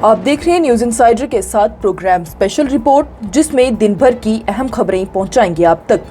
आप देख रहे हैं न्यूज इनसाइडर के साथ प्रोग्राम स्पेशल रिपोर्ट, जिसमें दिन भर की अहम खबरें पहुंचाएंगे आप तक।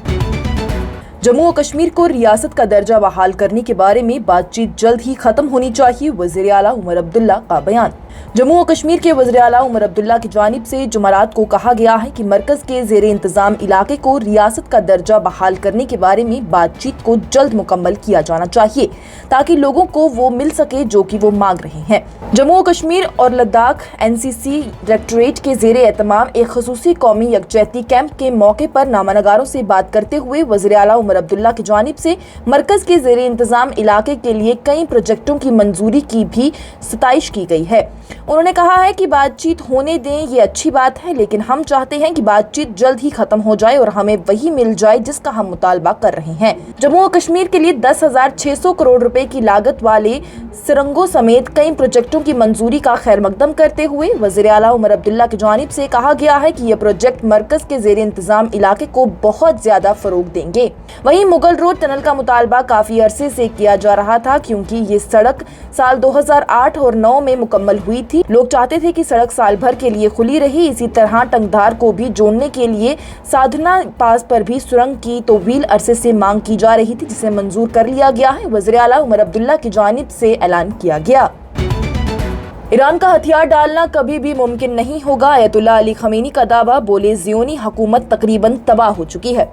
जम्मू और कश्मीर को रियासत का दर्जा बहाल करने के बारे में बातचीत जल्द ही खत्म होनी चाहिए, वज़ीर आला उमर अब्दुल्ला का बयान। जम्मू और कश्मीर के वज़ीर आला उमर अब्दुल्ला की जानिब से जुमेरात को कहा गया है कि मरकज के ज़ेरे इंतजाम इलाके को रियासत का दर्जा बहाल करने के बारे में बातचीत को जल्द मुकम्मल किया जाना चाहिए, ताकि लोगों को वो मिल सके जो कि वो मांग रहे हैं। जम्मू और कश्मीर और लद्दाख NCC डायरेक्टरेट के ज़ेरे एहतमाम एक खसूसी कौमी यकजहती कैंप के मौके पर नामानगारों से बात करते हुए वज़ीर आला उमर अब्दुल्ला की जानिब से मरकज के ज़ेरे इंतजाम इलाके के लिए कई प्रोजेक्टों की मंजूरी की भी सताइश की गई है। उन्होंने कहा है कि बातचीत होने दें, ये अच्छी बात है, लेकिन हम चाहते हैं कि बातचीत जल्द ही खत्म हो जाए और हमें वही मिल जाए जिसका हम मुतालबा कर रहे हैं। जम्मू और कश्मीर के लिए 10,600 करोड़ रुपए की लागत वाले सुरंगों समेत कई प्रोजेक्टों की मंजूरी का खैर मकदम करते हुए वज़ीर आला उमर अब्दुल्ला की जानिब से कहा गया है कि ये प्रोजेक्ट मरकज के ज़ेरे इंतजाम इलाके को बहुत ज्यादा फरोग देंगे। वहीं मुगल रोड टनल का मुतालबा काफी अरसे से किया जा रहा था, क्योंकि ये सड़क साल 2008 और 9 में मुकम्मल हुई थी। लोग चाहते थे कि सड़क साल भर के लिए खुली रही। इसी तरह टंगधार को भी जोड़ने के लिए साधना पास पर भी सुरंग की तवील अरसे से मांग की जा रही थी, जिसे मंजूर कर लिया गया है। वज़ीर आला उमर अब्दुल्ला की जानिब से ऐलान किया गया। ईरान का हथियार डालना कभी भी मुमकिन नहीं होगा, आयतुल्लाह अली खमीनी का दावा। बोले, ज़ियोनी हुकूमत तकरीबन तबाह हो चुकी है।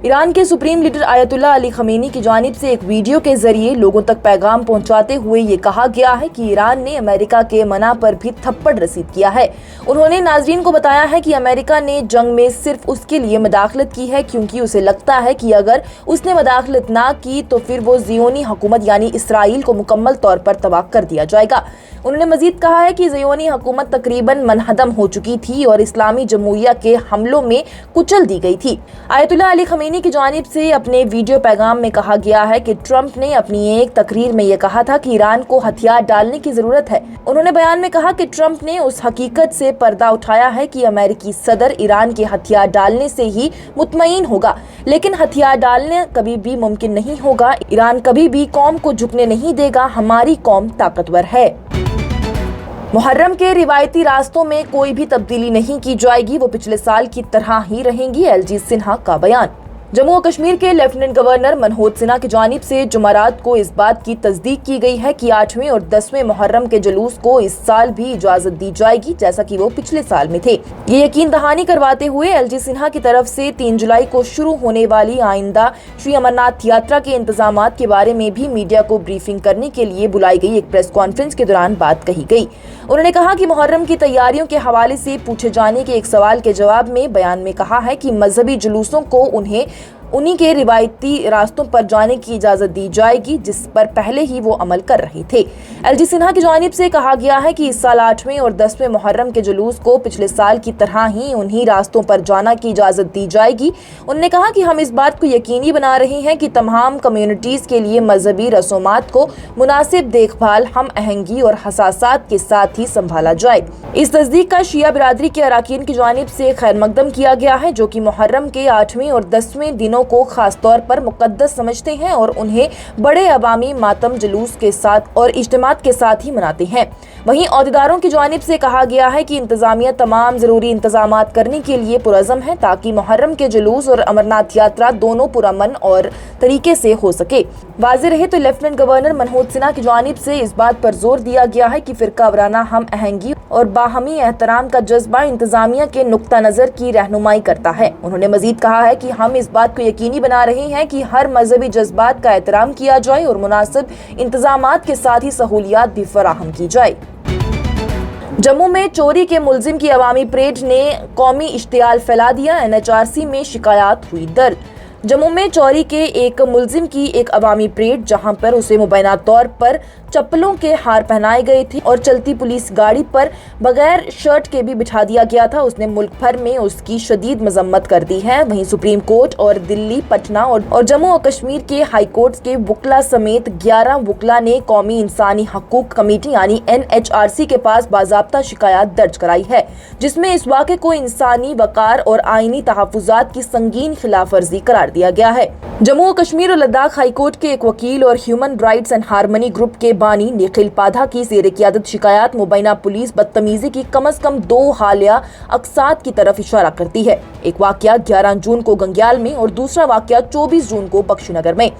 ईरान के supreme leader Ayatollah Ali Khomeini की जानिब से एक वीडियो के जरिए लोगों तक पैगाम पहुंचाते हुए ये कहा गया है कि ईरान ने अमेरिका के मना पर भी थप्पड़ रसीद किया है। उन्होंने नाज़रीन को बताया है कि अमेरिका ने जंग में सिर्फ उसके लिए मदाखलत की है क्योंकि उसे लगता है कि अगर उसने मदाखलत ना की तो फिर वो ज़ियोनी हुकूमत यानी इसराइल को मुकम्मल तौर पर तबाह कर दिया जाएगा। उन्होंने मजीद कहा है कि ज़ियोनी हुकूमत तकरीबन मनहदम हो चुकी थी और इस्लामी जमहूरिया के हमलों में कुचल दी गई थी। आयतुल्लाह अली खमीनी की जानिब से अपने वीडियो पैगाम में कहा गया है कि ट्रंप ने अपनी एक तकरीर में यह कहा था कि ईरान को हथियार डालने की जरूरत है। उन्होंने बयान में कहा कि ट्रंप ने उस हकीकत से पर्दा उठाया है कि अमेरिकी सदर ईरान के हथियार डालने से ही मुतमईन होगा, लेकिन हथियार डालने कभी भी मुमकिन नहीं होगा। ईरान कभी भी कौम को झुकने नहीं देगा, हमारी कौम ताकतवर है। मुहर्रम के रिवायती रास्तों में कोई भी तब्दीली नहीं की जाएगी, वो पिछले साल की तरह ही रहेंगी, LG सिन्हा का बयान। जम्मू और कश्मीर के लेफ्टिनेंट गवर्नर मनोज सिन्हा की जानिब से जुमेरात को इस बात की तस्दीक की गई है कि 8वें और 10वें मुहर्रम के जुलूस को इस साल भी इजाजत दी जाएगी, जैसा कि वो पिछले साल में थे। ये यकीन दहानी करवाते हुए LG सिन्हा की तरफ से 3 जुलाई को शुरू होने वाली आइंदा श्री अमरनाथ यात्रा के इंतजामात के बारे में भी मीडिया को ब्रीफिंग करने के लिए बुलाई गई एक प्रेस कॉन्फ्रेंस के दौरान बात कही गई। उन्होंने कहा कि मुहर्रम की तैयारियों के हवाले से पूछे जाने के एक सवाल के जवाब में बयान में कहा है कि मजहबी जुलूसों को उन्हीं के रिवायती रास्तों पर जाने की इजाजत दी जाएगी, जिस पर पहले ही वो अमल कर रहे थे। LG सिन्हा की जानिब से कहा गया है कि इस साल 8वें और 10वें मुहर्रम के जुलूस को पिछले साल की तरह ही उन्हीं रास्तों पर जाना की इजाजत दी जाएगी। उन्होंने कहा कि हम इस बात को यकीनी बना रहे हैं कि तमाम कम्युनिटीज के लिए मजहबी रसूमात को मुनासिब देखभाल, हम आहंगी और हसासात के साथ ही संभाला जाए। इस तस्दीक का शिया बिरादरी के अराकीन की जानिब से खैर मकदम किया गया है, जो कि मुहर्रम के 8वें और 10वें दिनों को खास तौर पर मुकद्दस समझते हैं और उन्हें बड़े अवामी मातम जुलूस के साथ और इज्तिमात के साथ ही मनाते हैं। वहीं अहदेदारों की जानिब से कहा गया है कि इंतजामिया तमाम जरूरी इंतजामात करने के लिए पुरअज़म है, ताकि मुहर्रम के जुलूस और अमरनाथ यात्रा दोनों पुरअमन और तरीके से हो सके। वाज़ेह रहे तो लेफ्टिनेंट गवर्नर मनोज सिन्हा की जानिब से इस बात पर जोर दिया गया है कि फिरका वाराना हम आहंगी और बाहमी एहतराम का जज्बा इंतजामिया के नुक्ता नजर की रहनुमाई करता है। उन्होंने मजीद कहा है कि हम इस बात को यकीनी बना रहे हैं कि हर मजहबी जज्बात का एहतराम किया जाए और मुनासिब इंतजामात के साथ ही सहूलियात भी फराहम की जाए। जम्मू में चोरी के मुलजिम की अवामी परेड ने कौमी इश्तियाल फैला दिया, NHRC में शिकायत हुई दर्ज। जम्मू में चोरी के एक मुलजिम की एक अवामी परेड, जहां पर उसे मुबैना तौर पर चप्पलों के हार पहनाए गए थे और चलती पुलिस गाड़ी पर बगैर शर्ट के भी बिठा दिया गया था, उसने मुल्क भर में उसकी शदीद मजम्मत कर दी है। वहीं सुप्रीम कोर्ट और दिल्ली, पटना और जम्मू और कश्मीर के हाई कोर्ट के वुकला समेत 11 वुकला ने कौमी इंसानी हकूक कमेटी यानी NHRC के पास बाज़ाब्ता शिकायत दर्ज कराई है, जिसमें इस वाक़े को इंसानी वक़ार और आईनी तहफ़्फ़ुज़ात की संगीन खिलाफ वर्जी करार दिया गया है। जम्मू और कश्मीर और लद्दाख हाईकोर्ट के एक वकील और human rights and harmony group के बानी निखिल पाधा की ज़ेर क़ियादत शिकायत मुबैना पुलिस बदतमीजी की कम अज़ कम 2 हालिया अक़साद की तरफ इशारा करती है। एक वाक़या 11 जून को गंग्याल में और दूसरा वाक़या 24 जून को बख्शीनगर में।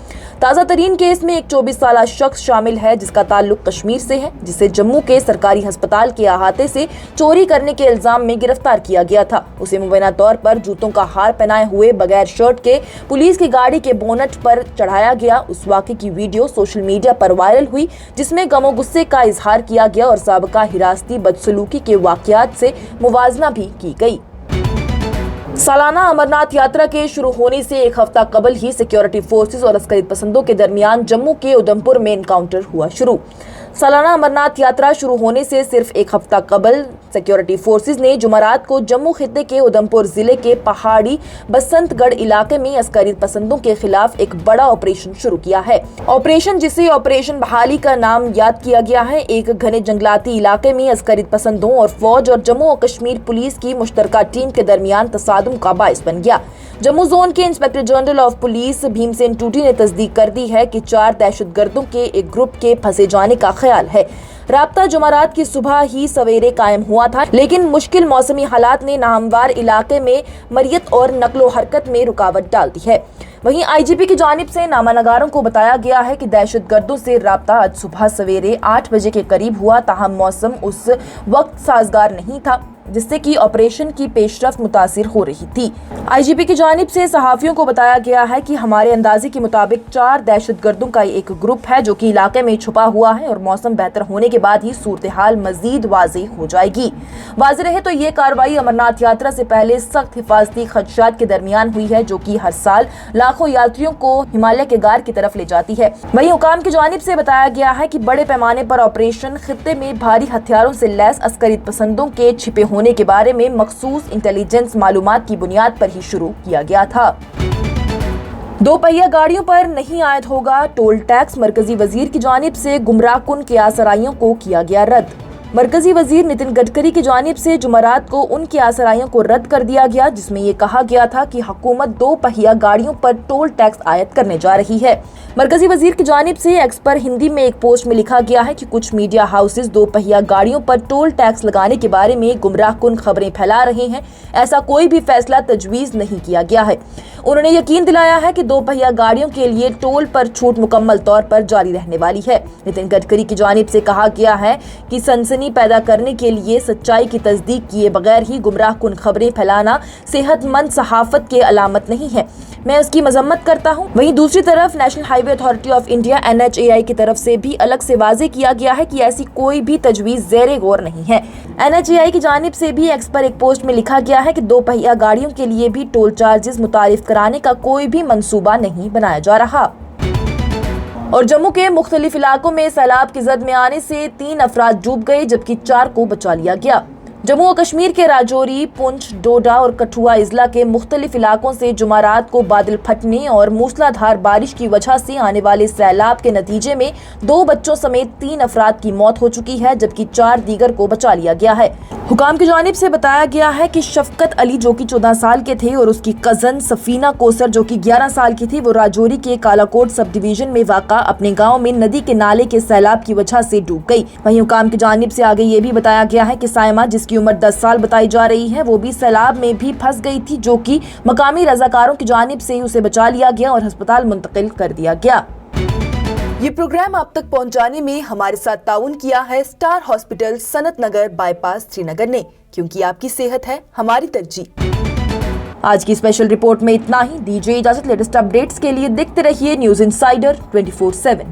ताज़ा तरीन केस में एक 24 साला शख्स शामिल है जिसका ताल्लुक कश्मीर से है, जिसे जम्मू के सरकारी अस्पताल के अहाते से चोरी करने के इल्जाम में गिरफ्तार किया गया था। उसे मुबैना तौर पर जूतों का हार पहनाए हुए बगैर शर्ट के पुलिस की गाड़ी के बोनट पर चढ़ाया गया। उस वाक़े की वीडियो सोशल मीडिया पर वायरल हुई जिसमें गमो गुस्से का इजहार किया गया और साबिका हिरासती बदसलूकी के वाक़यात से मुवाजना भी की गई। सालाना अमरनाथ यात्रा के शुरू होने से एक हफ्ता कबल ही सिक्योरिटी फोर्सेस और अस्करीत पसंदों के दरमियान जम्मू के उधमपुर में एनकाउंटर हुआ शुरू। सालाना अमरनाथ यात्रा शुरू होने से सिर्फ एक हफ्ता कबल सिक्योरिटी फोर्सेस ने जुमेरात को जम्मू खित्ते के उधमपुर जिले के पहाड़ी बसंतगढ़ इलाके में अस्करीत पसंदों के खिलाफ एक बड़ा ऑपरेशन शुरू किया है। ऑपरेशन, जिसे ऑपरेशन बहाली का नाम याद किया गया है, एक घने जंगलाती इलाके में अस्करीत पसंदों और फौज और जम्मू और कश्मीर पुलिस की मुश्तरका टीम के दरमियान तसादुम का बाइस बन गया। जम्मू जोन के inspector general of police Bhimsen टूटी ने तस्दीक कर दी है कि 4 दहशतगर्दों के एक ग्रुप के फंसे जाने का ख्याल है। राब्ता जुमेरात की सुबह ही सवेरे कायम हुआ था, लेकिन मुश्किल मौसमी हालात ने नाहमवार इलाके में मरियत और नकलो हरकत में रुकावट डाल दी है। वहीं आईजीपी की जानिब से नामानगारों को बताया गया है कि दहशतगर्दों से राब्ता आज सुबह सवेरे 8 बजे के करीब हुआ, ताहम मौसम उस वक्त साजगार नहीं था जिससे कि ऑपरेशन की पेशरफ्त मुतासिर हो रही थी। आईजीपी की जानिब से सहाफियों को बताया गया है कि हमारे अंदाजे के मुताबिक 4 दहशतगर्दों का एक ग्रुप है जो कि इलाके में छुपा हुआ है और मौसम बेहतर होने के बाद ही सूरत हाल मजीद वाज़ेह हो जाएगी। वाज़ेह रहे तो ये कार्रवाई अमरनाथ यात्रा से पहले सख्त हिफाजती खदशात के दरमियान हुई है जो कि हर साल लाखों यात्रियों को हिमालय के गार की तरफ ले जाती है। वहीं हुकाम की जानिब से बताया गया है कि बड़े पैमाने पर ऑपरेशन खित्ते में भारी हथियारों से लैस अस्करीत पसंदों के छिपे होने के बारे में मखसूस इंटेलिजेंस मालूमात की बुनियाद पर ही शुरू किया गया था। 2 पहिया गाड़ियों पर नहीं आयद होगा टोल टैक्स, मरकजी वजीर की जानिब से गुमराहकुन क़ियास-आराइयों को किया गया रद्द। मरकजी वजीर नितिन गडकरी की जानिब से जुमेरात को उन क़ियास-आराइयों को रद्द कर दिया गया जिसमें ये कहा गया था कि हुकूमत 2 पहिया गाड़ियों पर टोल टैक्स आयद करने जा रही है। मरकजी वजीर की जानिब से एक्स पर हिंदी में एक पोस्ट में लिखा गया है कि कुछ मीडिया हाउसेस 2 पहिया गाड़ियों पर टोल टैक्स लगाने के बारे में गुमराहकुन खबरें फैला रहे हैं। ऐसा कोई भी फैसला तजवीज़ नहीं किया गया है। उन्होंने यकीन दिलाया है कि 2 पहिया गाड़ियों के लिए टोल पर छूट मुकम्मल तौर पर जारी रहने वाली है। नितिन गडकरी की जानिब से कहा गया है कि सनसनी पैदा करने के लिए सच्चाई की तस्दीक किए बगैर ही गुमराहकुन खबरें फैलाना सेहतमंद सहाफत के अलामत नहीं है। मैं उसकी मजम्मत करता हूँ। वहीं दूसरी तरफ national highway authority of India NHAI की तरफ से भी अलग से वाजे किया गया है कि ऐसी कोई भी तजवीज़ ज़ेरे गौर नहीं है। NHAI की जानिब से भी एक्स पर एक पोस्ट में लिखा गया है कि 2 पहिया गाड़ियों के लिए भी टोल चार्जेस मुतारिफ कराने का कोई भी मंसूबा नहीं बनाया जा रहा। और जम्मू के मुख्तलिफ इलाकों में सैलाब की जद में आने से 3 अफराद डूब गए जबकि 4 को बचा लिया गया। जम्मू और कश्मीर के राजौरी, पुंछ, डोडा और कठुआ इजला के मुख्तलिफ इलाकों से जुमेरात को बादल फटने और मूसलाधार बारिश की वजह से आने वाले सैलाब के नतीजे में 2 बच्चों समेत 3 अफराद की मौत हो चुकी है जबकि 4 दीगर को बचा लिया गया है। हुकाम की जानिब से बताया गया है कि शफकत अली जो कि 14 साल के थे और उसकी कजन सफीना कोसर जो कि 11 साल की थी, वो राजौरी के कालाकोट सब डिवीजन में वाक़ा अपने गाँव में नदी के नाले के सैलाब की वजह से डूब गई। वहीं हुकाम की जानिब से आगे ये भी बताया गया है कि साइमा जिसकी उम्र 10 साल बताई जा रही है, वो भी सैलाब में भी फंस गई थी जो कि मकामी रजाकारों की जानिब से उसे बचा लिया गया और अस्पताल मुंतकिल कर दिया गया। ये प्रोग्राम आप तक पहुंचाने में हमारे साथ ताउन किया है स्टार हॉस्पिटल सनत नगर बाईपास श्रीनगर ने, क्योंकि आपकी सेहत है हमारी तरजीह। आज की स्पेशल रिपोर्ट में इतना ही। दीजिए इजाजत। लेटेस्ट अपडेट्स के लिए देखते रहिए न्यूज़ इनसाइडर 24/7।